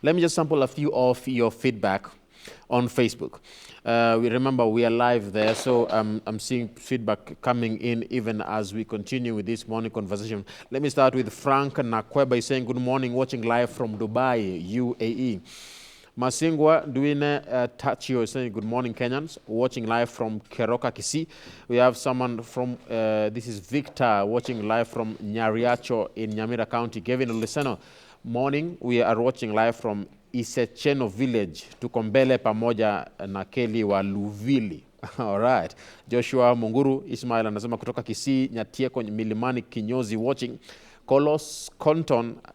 Let me just sample a few of your feedback on Facebook. We are live there, so I'm seeing feedback coming in even as we continue with this morning conversation. Let me start with Frank Nakweba saying, good morning, watching live from Dubai, UAE. Masingwa Duine Tachio is saying, good morning, Kenyans, watching live from Keroka, Kisii. We have someone from, this is Victor, watching live from Nyariacho in Nyamira County. Kevin Oliseno, morning, we are watching live from Isecheno village, Tukombele pamoja na Kelly wa Luvili. All right. Joshua Munguru Ismail anasema kutoka Kisii, Nyatieko Milimani Kinyozi watching. Kolos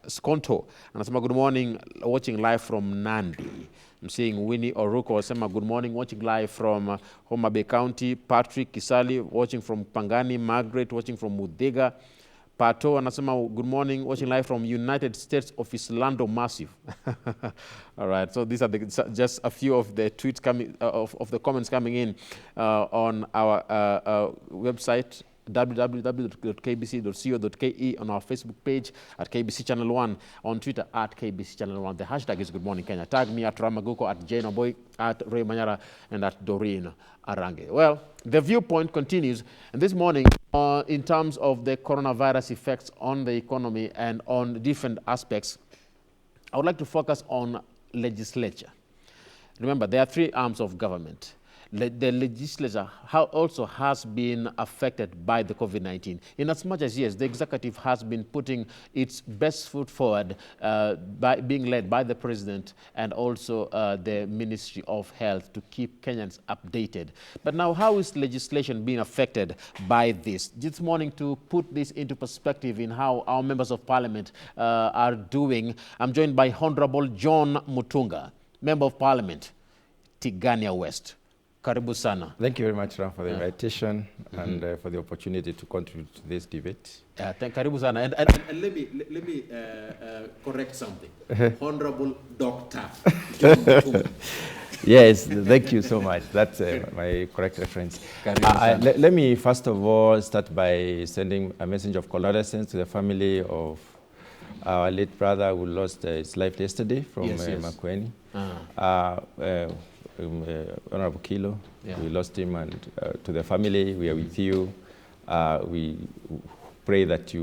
Skonto anasema good morning, watching live from Nandi. I'm seeing Winnie Oruko anasema good morning, watching live from Homa Bay County. Patrick Kisali watching from Pangani. Margaret watching from Muthaiga. Pato anasema good morning, watching live from United States of Islando Massive. All right, so these are just a few of the tweets coming, of the comments coming in on our website, www.kbc.co.ke, on our Facebook page at KBC Channel 1, on Twitter at KBC Channel 1. The hashtag is Good Morning Kenya. Tag me at Ramaguko, at Jane Oboy, at Ray Manyara, and at Doreen Arange. Well, the viewpoint continues, and this morning, in terms of the coronavirus effects on the economy and on different aspects, I would like to focus on legislature. Remember, there are three arms of government. The legislature also has been affected by the COVID-19. In as much as, yes, the executive has been putting its best foot forward by being led by the president and also the Ministry of Health to keep Kenyans updated. But now, how is legislation being affected by this? This morning, to put this into perspective in how our members of parliament are doing, I'm joined by Honorable John Mutunga, Member of Parliament, Tigania West. Karibu sana. Thank you very much, Ram, for the invitation and for the opportunity to contribute to this debate. Karibu sana. And let me correct something. Honorable Dr. John Mutunga. Yes, thank you so much. That's my correct reference. Let me first of all start by sending a message of condolences to the family of our late brother who lost his life yesterday from Makueni. Honorable Kilo, we lost him, and to the family, we are with you. We pray that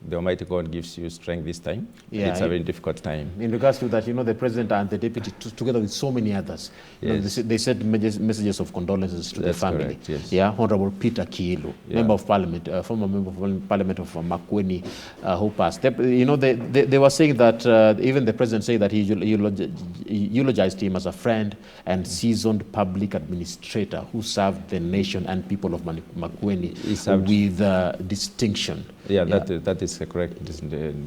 the Almighty God gives you strength this time. Yeah, it's a very difficult time. In regards to that, the president and the deputy, together with so many others, they sent messages of condolences to the family. Correct, yes. Yeah, Honorable Peter Kiilu, Member of Parliament, former Member of Parliament of Makueni, who passed. They were saying that, even the president said that he eulogized him as a friend and seasoned public administrator who served the nation and people of Makueni with distinction. Yeah, that is a correct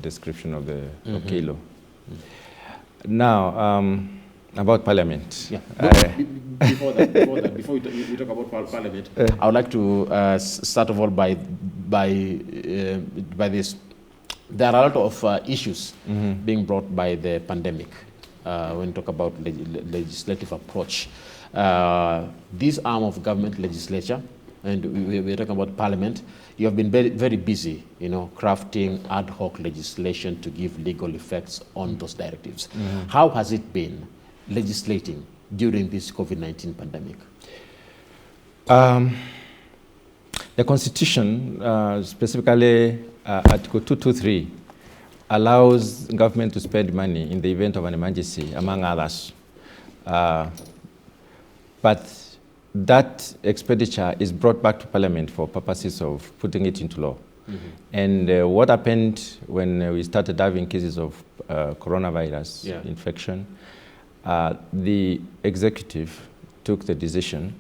description of the of Kilo. Now, about Parliament. Yeah. Before we talk about Parliament, I would like to start of all by this. There are a lot of issues being brought by the pandemic when we talk about legislative approach. This arm of government, legislature, and we're talking about Parliament, you have been very, very busy, crafting ad hoc legislation to give legal effects on those directives. How has it been legislating during this COVID-19 pandemic? The Constitution, specifically Article 223, allows government to spend money in the event of an emergency, among others. But that expenditure is brought back to Parliament for purposes of putting it into law. And what happened when we started having cases of coronavirus infection, the executive took the decision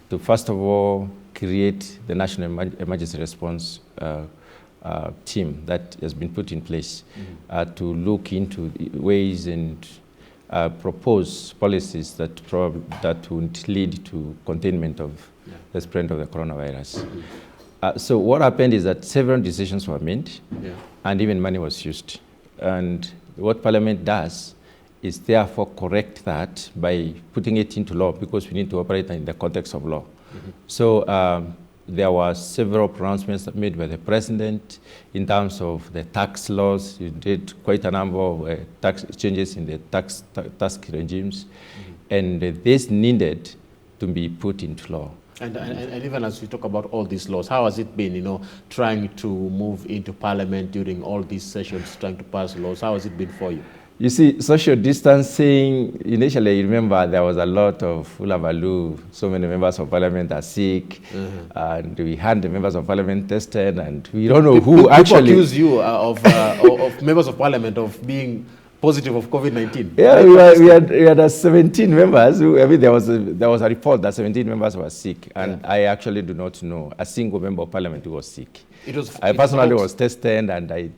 to, first of all, create the National Emergency Response team that has been put in place to look into ways and propose policies that would lead to containment of the spread of the coronavirus. So what happened is that several decisions were made, and even money was used. And what Parliament does is therefore correct that by putting it into law, because we need to operate in the context of law. So there were several pronouncements made by the president in terms of the tax laws. He did quite a number of tax changes in the tax regimes, and this needed to be put into law. And even as we talk about all these laws, how has it been, trying to move into parliament during all these sessions, trying to pass laws? How has it been for you? You see, social distancing, initially, you remember there was a lot of hullabaloo. So many members of parliament are sick, and we had the members of parliament tested, and we don't know who actually... People accuse you of members of parliament of being positive of COVID-19. Yeah, we had 17 members. There was a report that 17 members were sick, and I actually do not know a single member of parliament who was sick. I personally was tested, and I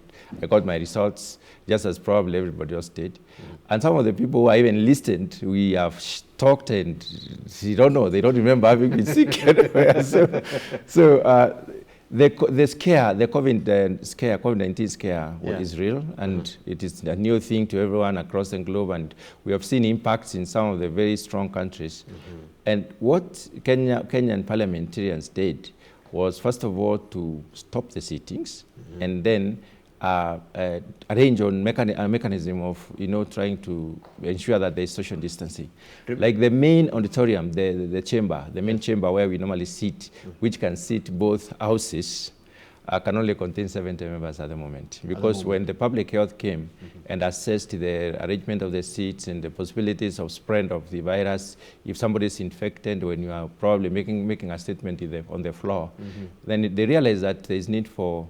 got my results, just as probably everybody else did. And some of the people who are even listened, we have talked, and they don't know, they don't remember having been sick anywhere. The scare, the COVID-19 scare is real, and it is a new thing to everyone across the globe, and we have seen impacts in some of the very strong countries. And what Kenyan parliamentarians did was, first of all, to stop the sittings, and then arrange on a mechanism of trying to ensure that there is social distancing. Like the main auditorium, the chamber, the main chamber where we normally sit, which can seat both houses, can only contain 70 members at the moment. Because when the public health came and assessed the arrangement of the seats and the possibilities of spread of the virus, if somebody is infected when you are probably making a statement on the floor, then they realized that there is need for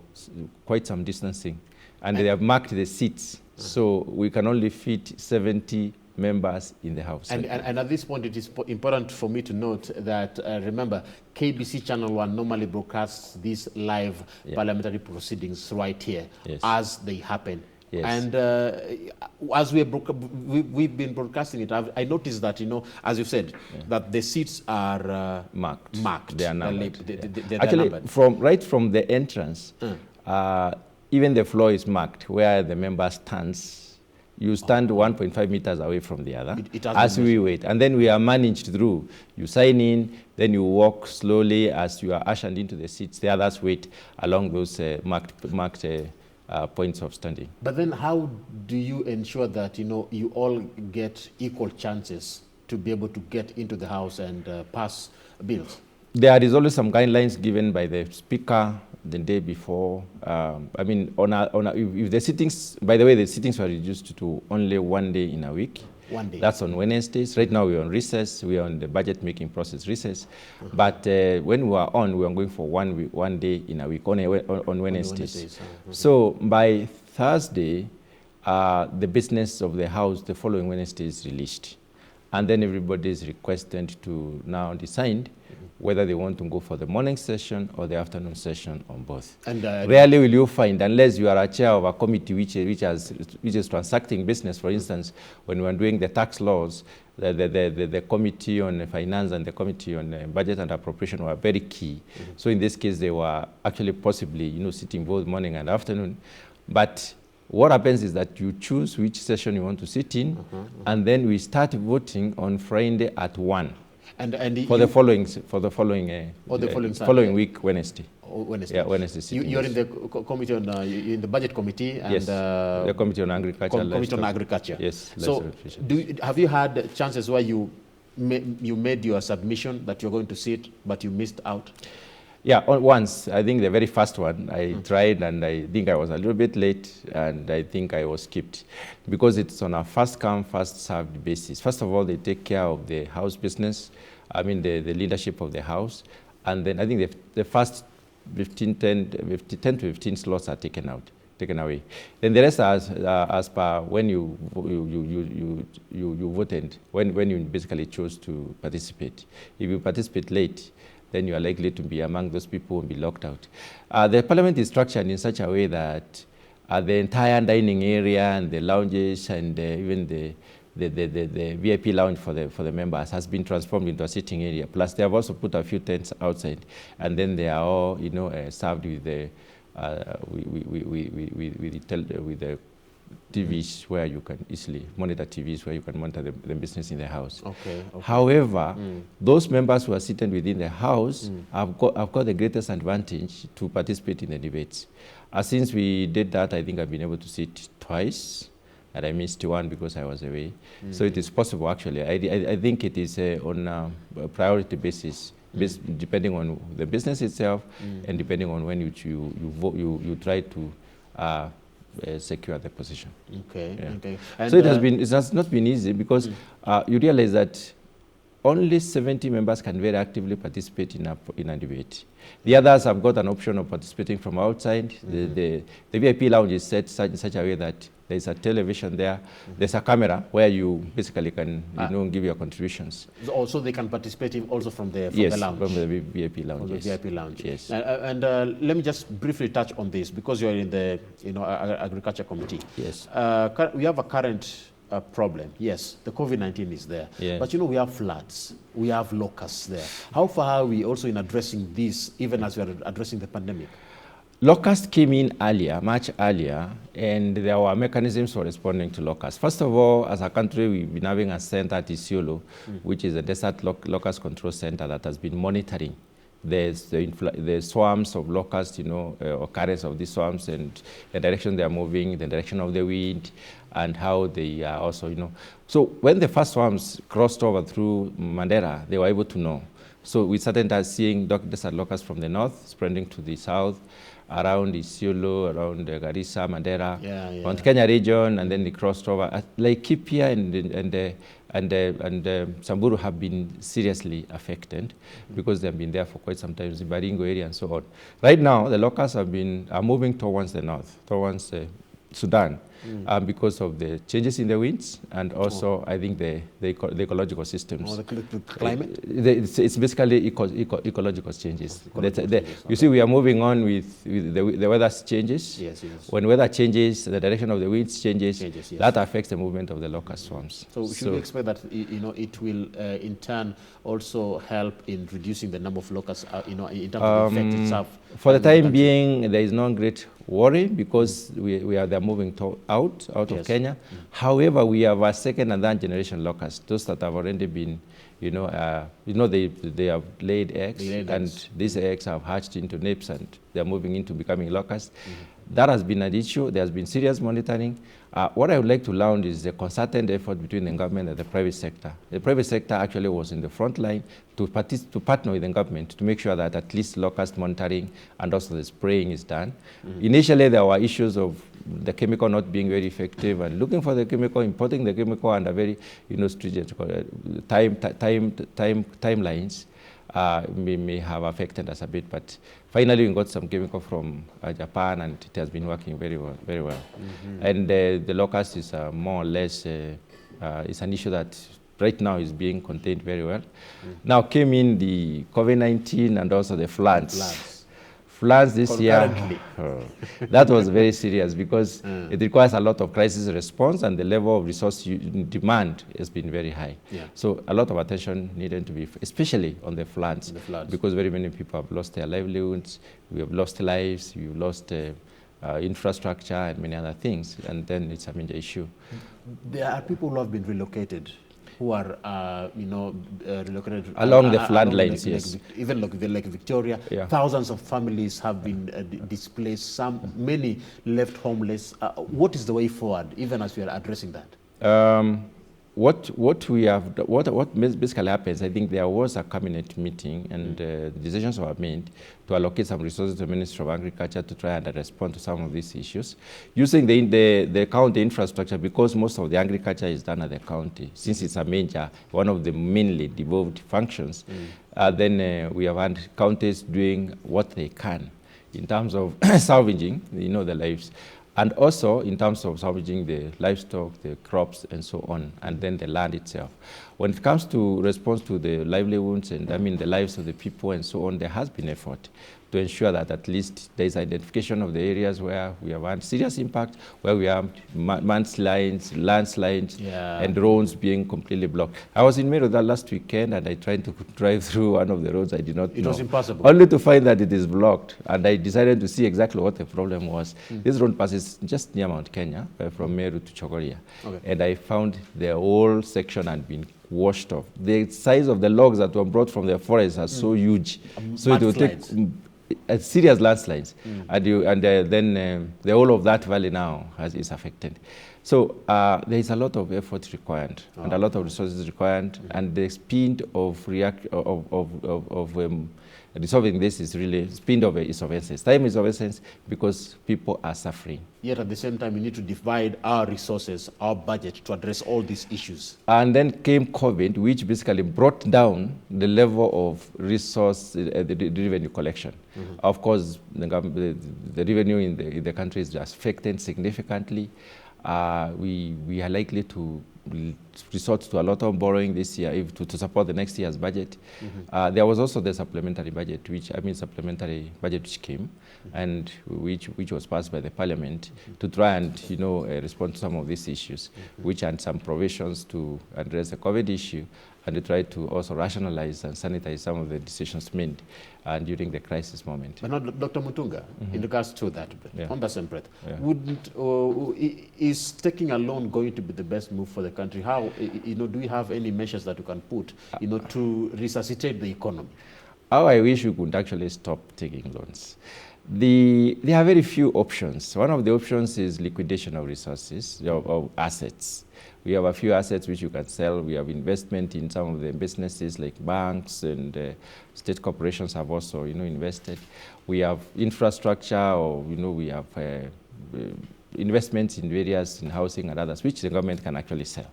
quite some distancing. And they have marked the seats, so we can only fit 70 members in the House. And at this point, it is important for me to note that, remember, KBC Channel 1 normally broadcasts these live parliamentary proceedings right here as they happen. And as we've been broadcasting it, I noticed that, as you said, that the seats are marked. They are numbered. They're Actually, numbered. right from the entrance, even the floor is marked where the member stands. You stand 1.5 meters away from the other as we wait. And then we are managed through. You sign in, then you walk slowly as you are ushered into the seats. The others wait along those marked points of standing. But then how do you ensure that, you all get equal chances to be able to get into the House and pass bills? There is always some guidelines given by the Speaker the day before. If the sittings, by the way, the sittings were reduced to only 1 day in a week. 1 day. That's on Wednesdays. Right now we're on recess. We are on the budget making process recess. But when we are going for 1 day in a week, on Wednesdays. So by Thursday, the business of the House the following Wednesday is released. And then everybody is requested to now decide whether they want to go for the morning session or the afternoon session on both. And rarely will you find, unless you are a chair of a committee which is transacting business, for instance, when we are doing the tax laws, the committee on finance and the committee on budget and appropriation were very key. So in this case, they were actually possibly, sitting both morning and afternoon. But what happens is that you choose which session you want to sit in, and then we start voting on Friday at 1. For the following week, Wednesday. Wednesday. Yeah, Wednesday. You're in the committee on in the budget committee and the committee on agriculture. Committee on agriculture. Yes. So, have you had chances where you made your submission that you're going to sit, but you missed out? Yeah, once. I think the very first one, I tried, and I think I was a little bit late, and I think I was skipped. Because it's on a first-come, first-served basis. First of all, they take care of the House business, the leadership of the House, and then I think the first 10 to 15 slots are taken away. Then the rest are as per when you voted, when you basically chose to participate. If you participate late, then you are likely to be among those people who will be locked out. The parliament is structured in such a way that the entire dining area and the lounges and even the VIP lounge for the members has been transformed into a sitting area. Plus, they have also put a few tents outside, and then they are all, served with the TVs where you can easily monitor TVs, where you can monitor the business in the house. Okay. However, those members who are seated within the house have got the greatest advantage to participate in the debates. Since we did that, I think I've been able to sit twice, and I missed one because I was away. So it is possible, actually. I think it is on a priority basis, depending on the business itself and depending on when you try to secure the position. Okay. Yeah. Okay. And so it has not been easy because you realize that only 70 members can very actively participate in a debate. The others have got an option of participating from outside. The VIP lounge is set in such a way that there's a television there. There's a camera where you basically can give your contributions. Also, they can participate also from the lounge. Yes, from the VIP lounge. From the VIP lounge. Yes. And let me just briefly touch on this because you're in the agriculture committee. Yes. We have a current problem. Yes, the COVID-19 is there. Yeah. But we have floods. We have locusts there. How far are we also in addressing this, even as we are addressing the pandemic? Locusts came in earlier, much earlier, and there were mechanisms for responding to locusts. First of all, as a country, we've been having a center at Isiolo, which is a desert locust control center that has been monitoring the swarms of locusts, occurrence of these swarms and the direction they are moving, the direction of the wind, and how they are also, So when the first swarms crossed over through Mandera, they were able to know. So we started seeing desert locusts from the north spreading to the south, around Isiolo, around Garissa, Mandera, around Kenya region, and then they crossed over. Like Kipia and Samburu have been seriously affected because they have been there for quite some time, the Baringo area and so on. Right now, the locusts are moving towards the north, towards Sudan, because of the changes in the winds and also, I think, the ecological systems. The climate? It's basically ecological changes. You see, we are moving on with the weather changes. Yes. When weather changes, the direction of the winds changes. Yes. That affects the movement of the locust swarms. So should we expect that it will in turn also help in reducing the number of locusts in terms of the effect itself? For the time being, there is no great worry because they're moving out of Kenya. However, we have a second and third generation locusts, those that have already been, they have laid eggs, and these eggs have hatched into nymphs and they're moving into becoming locusts. That has been an issue. There has been serious monitoring. What I would like to launch is a concerted effort between the government and the private sector. The private sector actually was in the front line to partner with the government to make sure that at least locust monitoring and also the spraying is done. Initially, there were issues of the chemical not being very effective and looking for the chemical, importing the chemical under very stringent timelines. May have affected us a bit, but finally we got some chemical from Japan, and it has been working very well. And the locust is more or less it's an issue that right now is being contained very well. Now came in the COVID-19 and also the floods. Floods this year, that was very serious because it requires a lot of crisis response and the level of resource demand has been very high. So a lot of attention needed to be, especially on the floods, because very many people have lost their livelihoods, we have lost lives, we've lost infrastructure and many other things, and then it's a major issue. There are people who have been relocated, who are, relocated along the flood lines, yes. Even like Victoria, thousands of families have been displaced. Many left homeless. What is the way forward, even as we are addressing that? What basically happens, I think there was a cabinet meeting and decisions were made to allocate some resources to the Ministry of Agriculture to try and respond to some of these issues. Using the county infrastructure, because most of the agriculture is done at the county, since it's a one of the mainly devolved functions, then we have had counties doing what they can in terms of salvaging, the lives. And also in terms of salvaging the livestock, the crops, and so on, and then the land itself. When it comes to response to the livelihoods and the lives of the people and so on, there has been effort. to ensure that at least there is identification of the areas where we have had serious impact, where we have landslides, and roads being completely blocked. I was in Meru that last weekend, and I tried to drive through one of the roads I did not know. It was impossible. Only to find that it is blocked, and I decided to see exactly what the problem was. This road passes just near Mount Kenya, from Meru to Chogoria, and I found the whole section had been washed off. The size of the logs that were brought from the forest are so huge, so it will take serious landslides, and then the whole of that valley now is affected. So there is a lot of effort required and a lot of resources required, and the speed of resolving this is really speed is of essence. Time is of essence because people are suffering. Yet at the same time, we need to divide our resources, our budget to address all these issues. And then came COVID, which basically brought down the level of resource, the revenue collection. Of course, the revenue in the country is affected significantly. We are likely to resort to a lot of borrowing this year to support the next year's budget. There was also the supplementary budget, which came, and which was passed by the Parliament to try and respond to some of these issues, which had some provisions to address the COVID issue, and to try to also rationalize and sanitize some of the decisions made during the crisis moment. But not Dr. Mutunga, in regards to that, on the same breath, is taking a loan going to be the best move for the country? How, do we have any measures that we can put, to resuscitate the economy? How I wish we could actually stop taking loans. There are very few options. One of the options is liquidation of resources, of assets. We have a few assets which you can sell. We have investment in some of the businesses like banks, and state corporations have also, invested. We have infrastructure, or, we have investments in various, in housing and others, which the government can actually sell,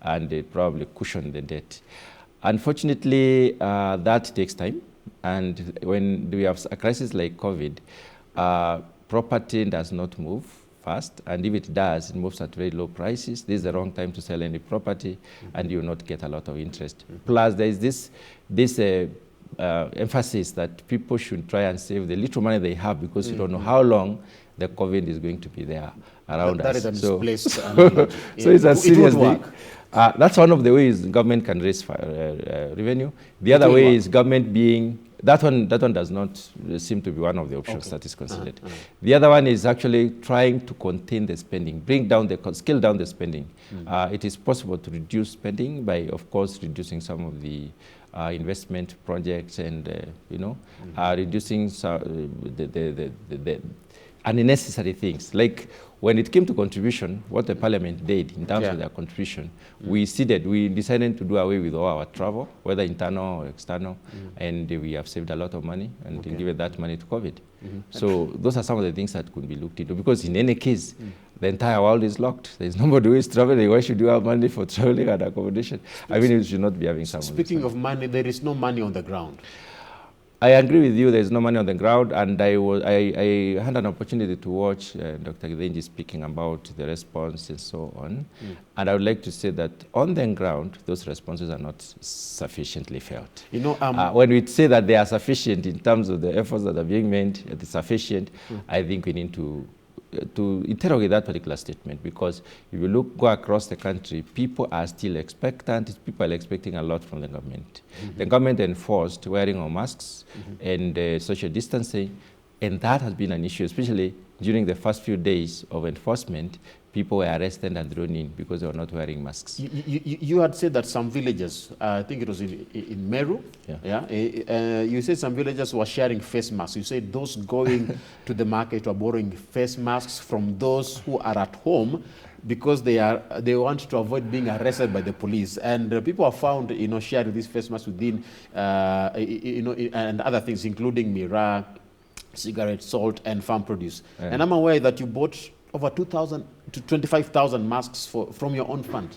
and they probably cushion the debt. Unfortunately, that takes time. And when we have a crisis like COVID, property does not move fast, and if it does, it moves at very low prices. This is the wrong time to sell any property, and you will not get a lot of interest. Plus, there is this emphasis that people should try and save the little money they have, because you don't know how long the COVID is going to be there around us. That is a misplaced so it's a serious thing. That's one of the ways the government can raise revenue. The other way is government being, that one does not seem to be one of the options that is considered. The other one is actually trying to contain the spending, scale down the spending. It is possible to reduce spending by, of course, reducing some of the investment projects, and reducing the unnecessary things. Like when it came to contribution, what the Parliament did in terms of their contribution, we decided to do away with all our travel, whether internal or external, and we have saved a lot of money and given that money to COVID. So those are some of the things that could be looked into, because in any case, the entire world is locked. There's nobody who is traveling. Why should you have money for traveling and accommodation? I mean, you should not be having some. Speaking of money, there is no money on the ground. I agree with you. There's no money on the ground, and I had an opportunity to watch Dr. Tigania speaking about the response and so on. And I would like to say that on the ground, those responses are not sufficiently felt. When we say that they are sufficient in terms of the efforts that are being made, it is sufficient, I think we need to interrogate that particular statement, because if you go across the country, people are still expectant. People are expecting a lot from the government. The government enforced wearing of masks and social distancing, and that has been an issue, especially during the first few days of enforcement. People were arrested and thrown in because they were not wearing masks. You had said that some villages, I think it was in Meru, you said some villagers were sharing face masks. You said those going to the market were borrowing face masks from those who are at home, because they want to avoid being arrested by the police. And people are found, sharing these face masks within, and other things, including Mira, cigarette, salt, and farm produce. And I'm aware that you bought over 2,000 to 25,000 masks from your own fund.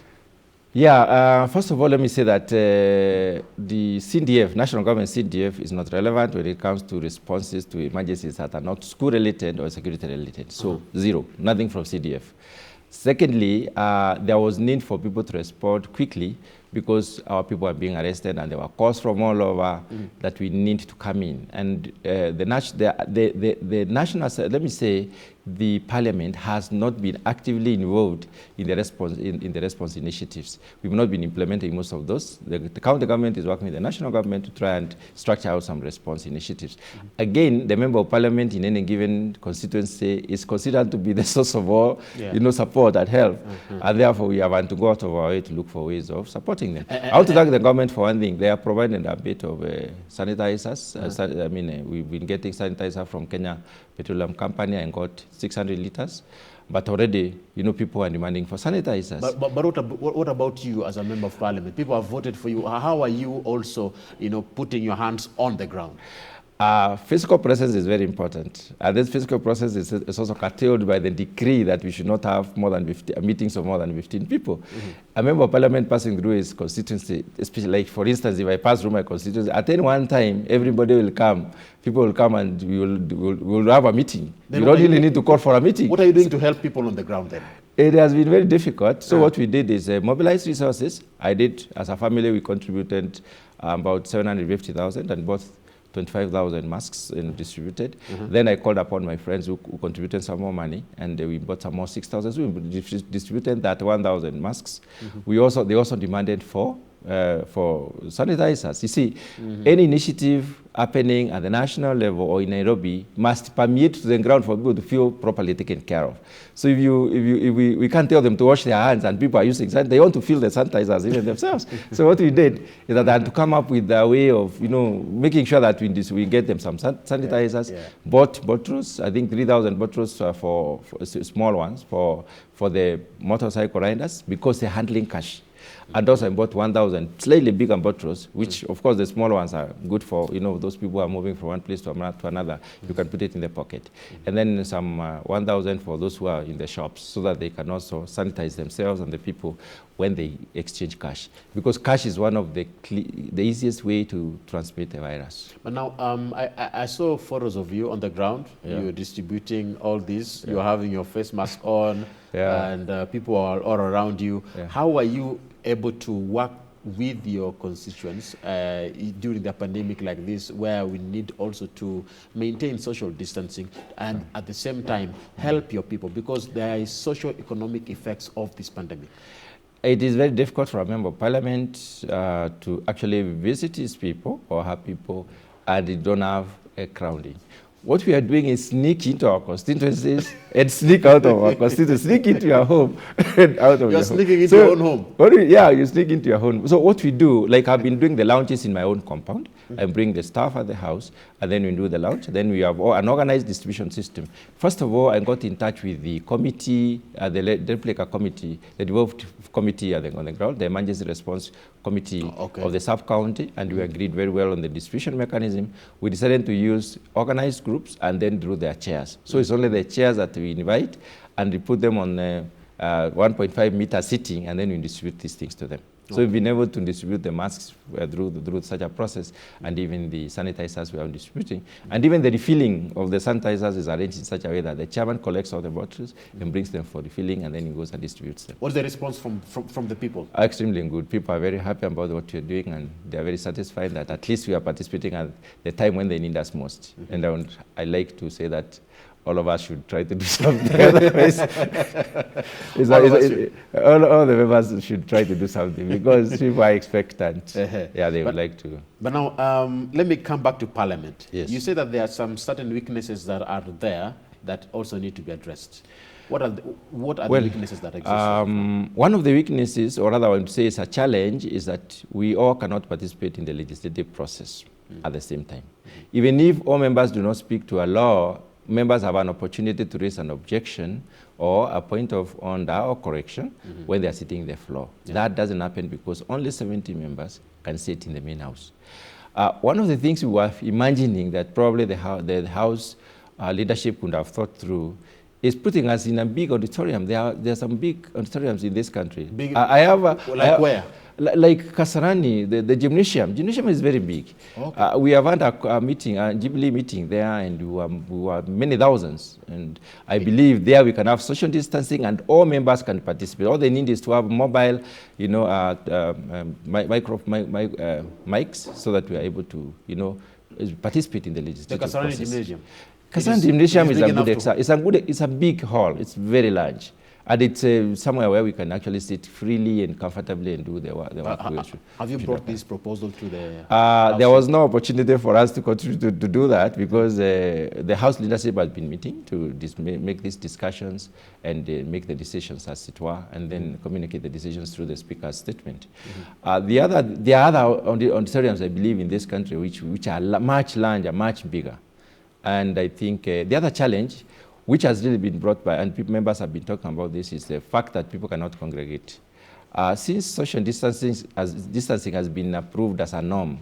First of all, let me say that the CDF, national government CDF, is not relevant when it comes to responses to emergencies that are not school-related or security-related. So zero, nothing from CDF. Secondly, there was need for people to respond quickly, because our people are being arrested and there were calls from all over that we need to come in. And the national, let me say, the parliament has not been actively involved in the response in the response initiatives. We've not been implementing most of those. The county government is working with the national government to try and structure out some response initiatives. Again, the member of parliament in any given constituency is considered to be the source of all, support and help, and therefore we have to go out of our way to look for ways of supporting them. I want to thank the government for one thing. They are providing a bit of sanitizers. We've been getting sanitizer from Kenya Petroleum Company and got 600 liters. But already, people are demanding for sanitizers. But what about you as a member of parliament? People have voted for you. How are you also, putting your hands on the ground? Physical presence is very important. And this physical presence is also curtailed by the decree that we should not have more than 15 meetings of more than 15 people. A member of parliament passing through his constituency, especially like, for instance, if I pass through my constituency, at any one time, everybody will come. People will come and we will have a meeting. You don't really need to call for a meeting. What are you doing to help people on the ground then? It has been very difficult. So what we did is mobilize resources. I did, as a family, we contributed about 750,000 and bought 25,000 masks and distributed. Then I called upon my friends who contributed some more money, and we bought some more 6,000. So we distributed that 1,000 masks. They also demanded for sanitizers. You see, any initiative happening at the national level or in Nairobi must permeate to the ground for people to feel properly taken care of. So if we can't tell them to wash their hands and people are using sanitizer, they want to feel the sanitizers even themselves. So what we did is that I had to come up with a way of making sure that we get them some sanitizers. Bought bottles, I think 3,000 bottles for small ones for the motorcycle riders because they're handling cash. And also I bought 1,000 slightly bigger bottles, which of course the small ones are good for, those people who are moving from one place to another. You can put it in the pocket. And then some 1,000 for those who are in the shops so that they can also sanitize themselves and the people when they exchange cash. Because cash is one of the easiest way to transmit the virus. But now, I saw photos of you on the ground. You're distributing all this. You're having your face mask on, and people are all around you. How are you able to work with your constituents during the pandemic like this, where we need also to maintain social distancing and at the same time help your people, because there is socio-economic effects of this pandemic? It is very difficult for a member of parliament to actually visit his people or her people, and they don't have a crowding. What we are doing is sneak into our constituencies and sneak out of our constituencies, sneak into your home and out of your home. You're sneaking into your own home? You sneak into your home. So what we do, like I've been doing the lounges in my own compound. I bring the staff at the house, and then we do the lounge. Then we have an organized distribution system. First of all, I got in touch with the committee, the replica committee, the devolved committee on the ground, the emergency response committee of the sub-county, and we agreed very well on the distribution mechanism. We decided to use organized groups and then drew their chairs. So it's only the chairs that we invite, and we put them on 1.5 meter sitting, and then we distribute these things to them. So we've been able to distribute the masks through such a process, and even the sanitizers we are distributing. And even the refilling of the sanitizers is arranged in such a way that the chairman collects all the bottles and brings them for refilling, and then he goes and distributes them. What's the response from the people? Extremely good. People are very happy about what you're doing, and they are very satisfied that at least we are participating at the time when they need us most. And I like to say that all of us should try to do something. Otherwise, all the members should try to do something, because people are expectant. They would like to. But now, let me come back to Parliament. Yes. You say that there are some certain weaknesses that are there that also need to be addressed. What are the weaknesses that exist? One of the weaknesses, or rather I would say is a challenge, is that we all cannot participate in the legislative process at the same time. Even if all members do not speak to a law, members have an opportunity to raise an objection or a point of order or correction when they are sitting in the floor. That doesn't happen because only 70 members can sit in the main house. One of the things we were imagining that probably the House leadership could have thought through is putting us in a big auditorium. There are some big auditoriums in this country. Big, where? Like Kasarani, the gymnasium. Gymnasium is very big. Okay. We have had a meeting, a Jubilee meeting there, and we were many thousands. And I believe there we can have social distancing, and all members can participate. All they need is to have mobile, mics, so that we are able to, participate in the legislative process. Gymnasium. Kasarani Gymnasium is a good example. It's a big hall. It's very large. And it's somewhere where we can actually sit freely and comfortably and do the work. Have you brought this proposal to the there was no opportunity for us to continue to do that because the House leadership has been meeting to make these discussions and make the decisions as it were, and then communicate the decisions through the Speaker's statement. There are other auditoriums, I believe, in this country which are much larger, much bigger. And I think the other challenge, which has really been brought by, and members have been talking about this, is the fact that people cannot congregate. Since social distancing has been approved as a norm,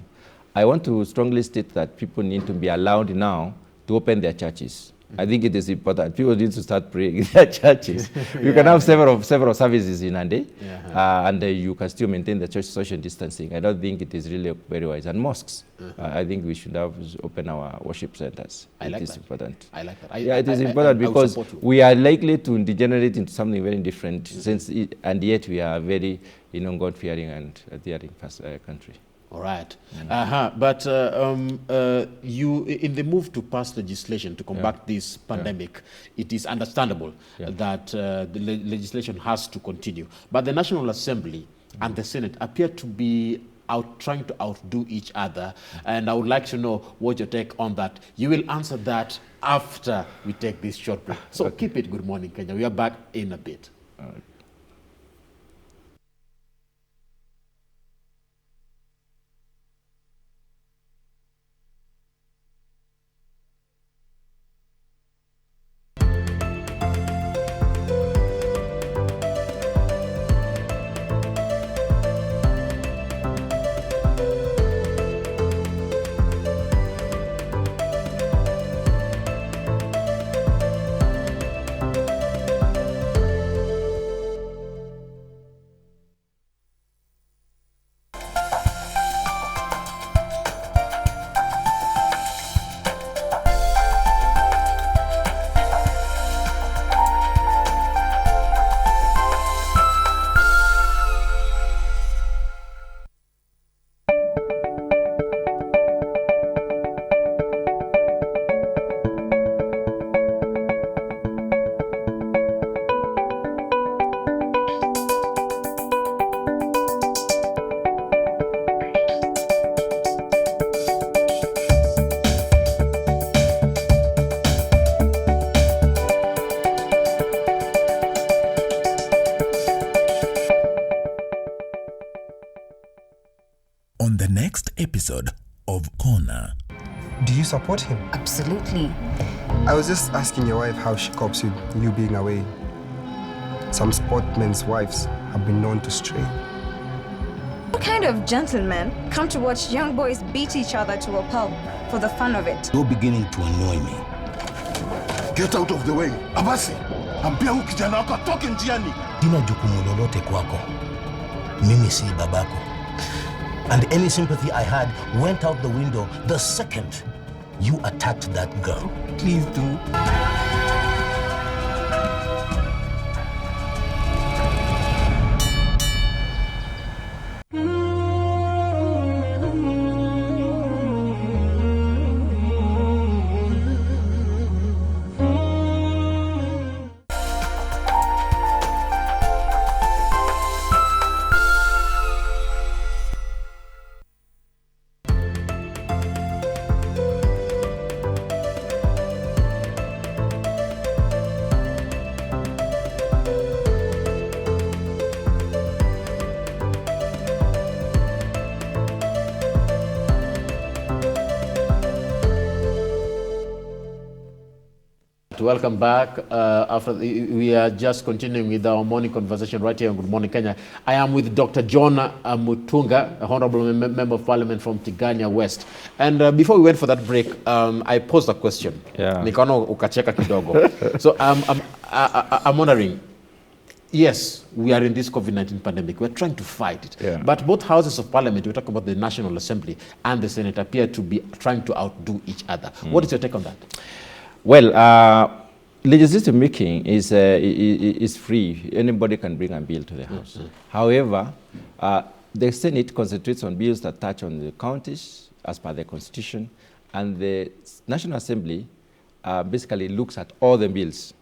I want to strongly state that people need to be allowed now to open their churches. I think it is important. People need to start praying in their churches. You can have several services in a day, and you can still maintain the church social distancing. I don't think it is really very wise. And mosques, I think we should have open our worship centers. It is important. I like that. It is important because we are likely to degenerate into something very different, and yet we are very, God-fearing and adhering country. All right. But you, in the move to pass legislation to combat this pandemic, it is understandable that the legislation has to continue. But the National Assembly and the Senate appear to be trying to outdo each other. And I would like to know what your take on that. You will answer that after we take this short break. So keep it. Good morning, Kenya. We are back in a bit. All right. On the next episode of Corner. Do you support him? Absolutely. I was just asking your wife how she copes with you being away. Some sportsmen's wives have been known to stray. What kind of gentlemen come to watch young boys beat each other to a pulp for the fun of it? You're beginning to annoy me. Get out of the way. Abasi, ambia huyu kijana wako atoke njiani. Sina jukumu lolote kwako. Mimi si babako. And any sympathy I had went out the window the second you attacked that girl. Please do. welcome back. We are just continuing with our morning conversation right here on Good Morning Kenya. I am with Dr. John Mutunga, a Honorable Member of Parliament from Tigania West. And before we went for that break, I posed a question. Nikaona ukacheka kidogo. So I'm wondering, yes, we are in this COVID-19 pandemic. We're trying to fight it. Yeah. But both houses of parliament, we talk about the National Assembly and the Senate, appear to be trying to outdo each other. What is your take on that? Well, legislative making is free. Anybody can bring a bill to the House. However, the Senate concentrates on bills that touch on the counties as per the Constitution, and the National Assembly basically looks at all the bills.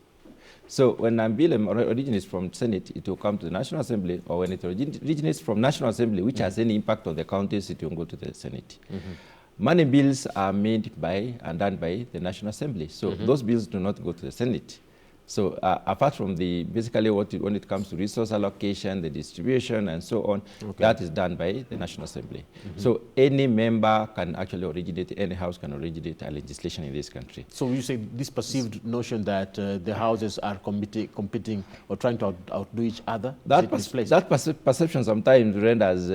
So when a bill originates from Senate, it will come to the National Assembly, or when it originates from National Assembly, which has any impact on the counties, it will go to the Senate. Money bills are made by and done by the National Assembly. So those bills do not go to the Senate. So apart from basically when it comes to resource allocation, the distribution, and so on, that is done by the National Assembly. So any member can actually originate, any house can originate a legislation in this country. So you say this perceived notion that the houses are competing or trying to outdo each other? That perception sometimes renders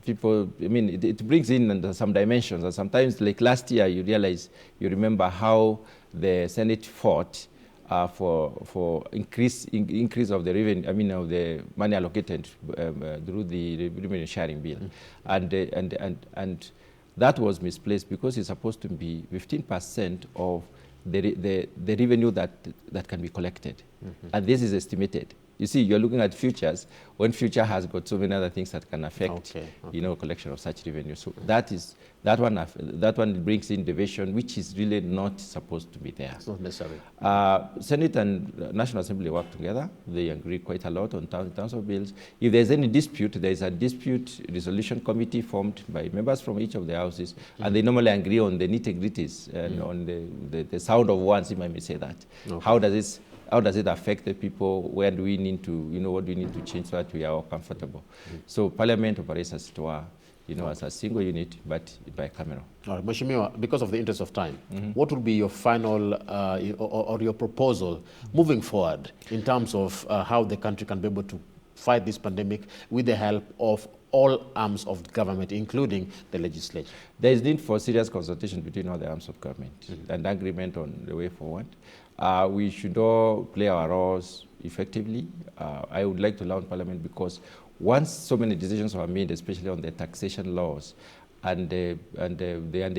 people, I mean, it brings in some dimensions. And sometimes, like last year, you remember how the Senate fought for increase of the revenue, I mean, of the money allocated through the revenue sharing bill, and that was misplaced because it's supposed to be 15% of the revenue that can be collected, and this is estimated. You see, you're looking at futures when future has got so many other things that can affect, you know, collection of such revenue. So that one brings in division, which is really not supposed to be there. It's not necessary. Senate and National Assembly work together. They agree quite a lot on terms of bills. If there's any dispute, there is a dispute resolution committee formed by members from each of the houses, and they normally agree on the nitty-gritties and on the sound of words, if I may say that. How does it affect the people? Where do we need to, you know, what do we need to change so that we are all comfortable? So Parliament operates as it were, you know, as a single unit, but by camera. All right, Mheshimiwa, because of the interest of time, what would be your final or your proposal moving forward in terms of how the country can be able to fight this pandemic with the help of all arms of government, including the legislature? There is need for serious consultation between all the arms of government and agreement on the way forward. We should all play our roles effectively. I would like to launch Parliament because once so many decisions were made, especially on the taxation laws, and they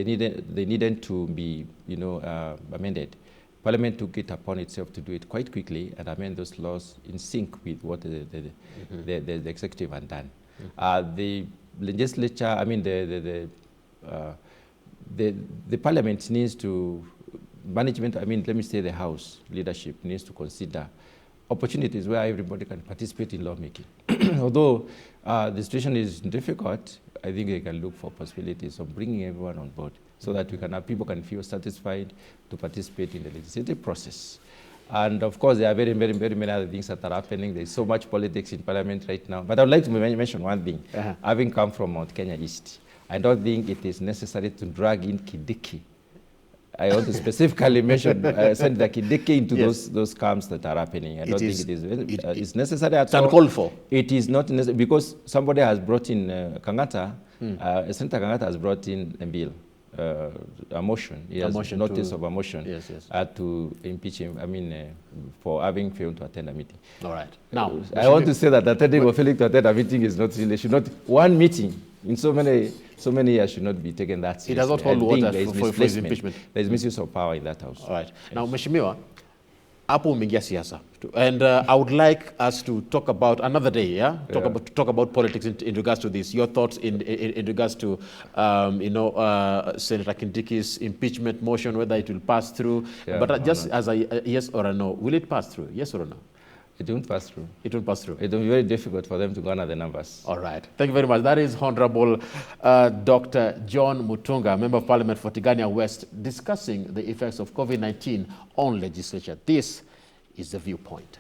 needed to be, you know, amended, Parliament took it upon itself to do it quite quickly and amend those laws in sync with what the executive had done. The legislature, I mean, the Parliament needs to, management, I mean, let me say the House leadership needs to consider opportunities where everybody can participate in lawmaking. Although the situation is difficult, I think they can look for possibilities of bringing everyone on board so that we can have, people can feel satisfied to participate in the legislative process. And of course, there are very, very, very many other things that are happening. There's so much politics in Parliament right now. But I would like to mention one thing. Having come from Mount Kenya East, I don't think it is necessary to drag in Kidiki. I want to specifically mention Senator Kidiki into those camps that are happening. I don't think it's necessary at all. It's uncalled for. It is not necessary because somebody has brought in Kangata, Senator Kangata has brought in a bill. A motion, notice of a motion to impeach him, I mean, for having failed to attend a meeting. All right. Now, I want to say that attending or failing to attend a meeting is not really, one meeting in so many years should not be taken that seriously. It does not hold water for his impeachment. There is misuse of power in that house. All right. Now, Mheshimiwa, hapo umeingia siasa. And I would like us to talk about another day, talk about politics in regards to this. Your thoughts in regards to, Senator Kindiki's impeachment motion, whether it will pass through. But just as a yes or a no, will it pass through? Yes or no? It won't pass through. It won't pass through. It will be very difficult for them to garner the numbers. All right. Thank you very much. That is Honorable Dr. John Mutunga, Member of Parliament for Tigania West, discussing the effects of COVID-19 on legislature. This is The Viewpoint.